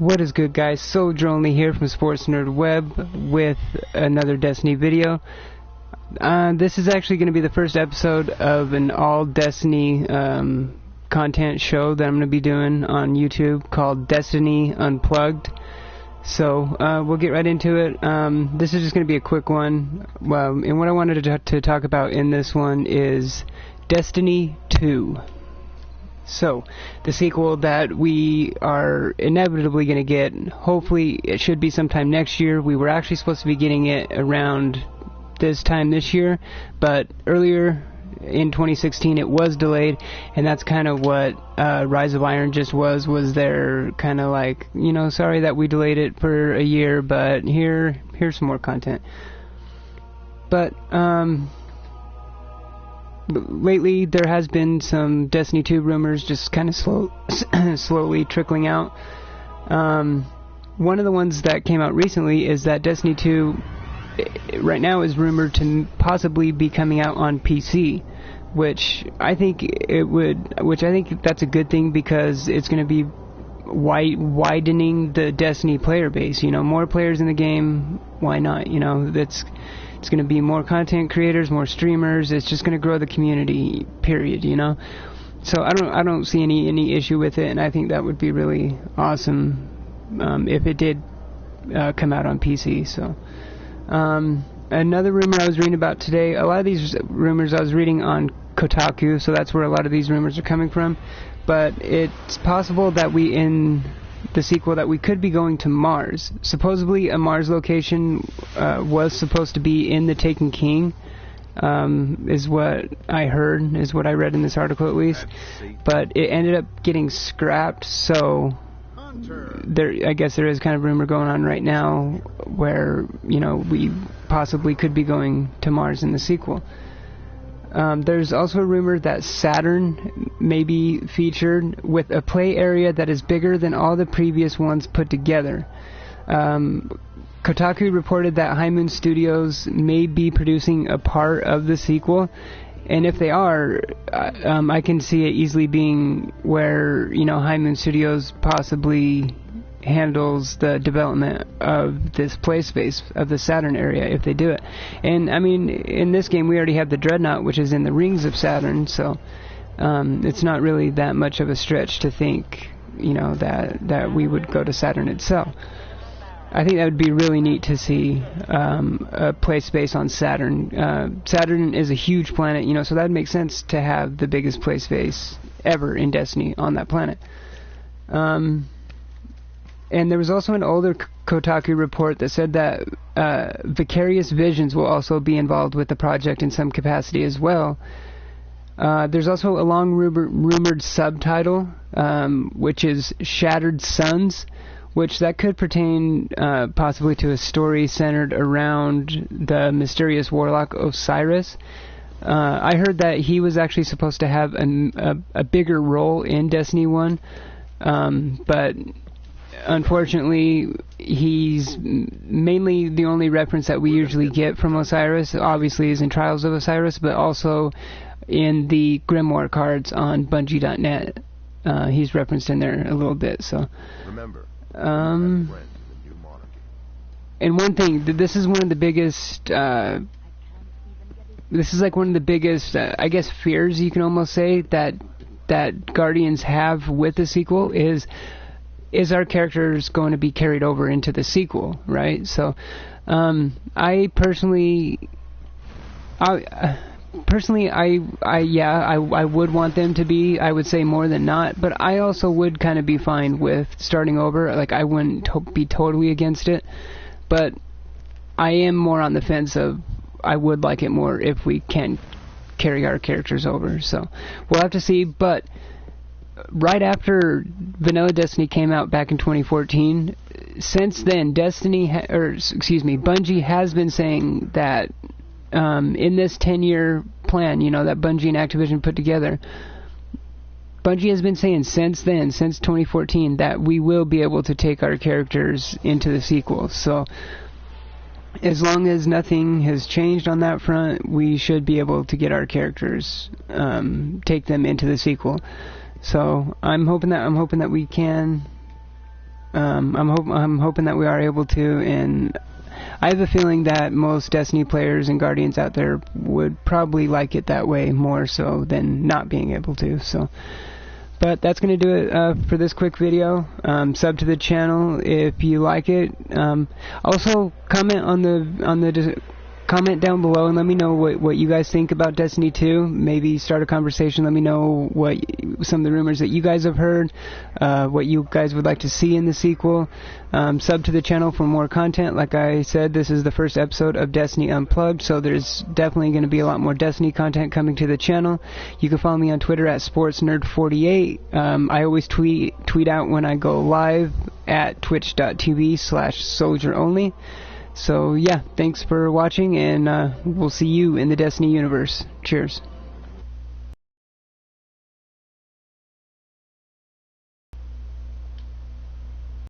What is good, guys? Soldier Only here from Sports Nerd Web with another Destiny video. This is actually going to be the first episode of an all Destiny content show that I'm going to be doing on YouTube called Destiny Unplugged. So we'll get right into it. This is just going to be a quick one. And what I wanted to talk about in this one is Destiny 2. So, the sequel that we are inevitably going to get, hopefully it should be sometime next year. We were actually supposed to be getting it around this time this year, but earlier in 2016 it was delayed, and that's kind of what Rise of Iron just was their kind of like, you know, sorry that we delayed it for a year, but here's some more content. But, lately there has been some Destiny 2 rumors just kind of slowly trickling out. One of the ones that came out recently is that Destiny 2 right now is rumored to possibly be coming out on PC, which I think that's a good thing, because it's going to be widening the Destiny player base. You know, more players in the game, why not? You know, it's going to be more content creators, more streamers. It's just going to grow the community, period, you know? So I don't see any issue with it, and I think that would be really awesome if it did come out on PC. So another rumor I was reading about today, a lot of these rumors I was reading on Kotaku, so that's where a lot of these rumors are coming from, but it's possible that in the sequel that we could be going to Mars. Supposedly a Mars location was supposed to be in the Taken King, is what I heard, is what I read in this article at least, but it ended up getting scrapped. So I guess there is kind of rumor going on right now where, you know, we possibly could be going to Mars in the sequel. There's also a rumor that Saturn may be featured with a play area that is bigger than all the previous ones put together. Kotaku reported that High Moon Studios may be producing a part of the sequel, and if they are, I can see it easily being where, you know, High Moon Studios possibly handles the development of this play space of the Saturn area if they do it. And I mean, in this game we already have the Dreadnought, which is in the rings of Saturn, so it's not really that much of a stretch to think, you know, that we would go to Saturn itself. I think that would be really neat to see a play space on Saturn. Saturn is a huge planet, you know, so that would make sense to have the biggest play space ever in Destiny on that planet. And there was also an older Kotaku report that said that Vicarious Visions will also be involved with the project in some capacity as well. There's also a long rumored subtitle, which is Shattered Suns, which that could pertain possibly to a story centered around the mysterious warlock Osiris. I heard that he was actually supposed to have a bigger role in Destiny 1, but unfortunately, he's mainly the only reference that we usually get from Osiris, obviously, is in Trials of Osiris, but also in the Grimoire cards on Bungie.net. He's referenced in there a little bit, so. Remember, and one thing, this is one of the biggest, this is like one of the biggest, I guess, fears you can almost say that Guardians have with the sequel is our characters going to be carried over into the sequel, right? So, I personally, I would want them to be, I would say, more than not, but I also would kind of be fine with starting over. Like, I wouldn't be totally against it, but I am more on the fence of, I would like it more if we can carry our characters over. So, we'll have to see, but right after Vanilla Destiny came out back in 2014, since then, Bungie has been saying that in this 10-year plan, you know, that Bungie and Activision put together, Bungie has been saying since then, since 2014, that we will be able to take our characters into the sequel. So, as long as nothing has changed on that front, we should be able to get our characters, take them into the sequel. So I'm hoping that we can I'm hoping that we are able to, and I have a feeling that most Destiny players and Guardians out there would probably like it that way more so than not being able to. So, but that's going to do it for this quick video. Sub to the channel if you like it. Also, comment down below and let me know what you guys think about Destiny 2. Maybe start a conversation. Let me know what some of the rumors that you guys have heard, what you guys would like to see in the sequel. Sub to the channel for more content. Like I said, this is the first episode of Destiny Unplugged, so there's definitely going to be a lot more Destiny content coming to the channel. You can follow me on Twitter at sportsnerd48. I always tweet out when I go live at twitch.tv/soldieronly. So yeah, thanks for watching, and we'll see you in the Destiny universe. Cheers.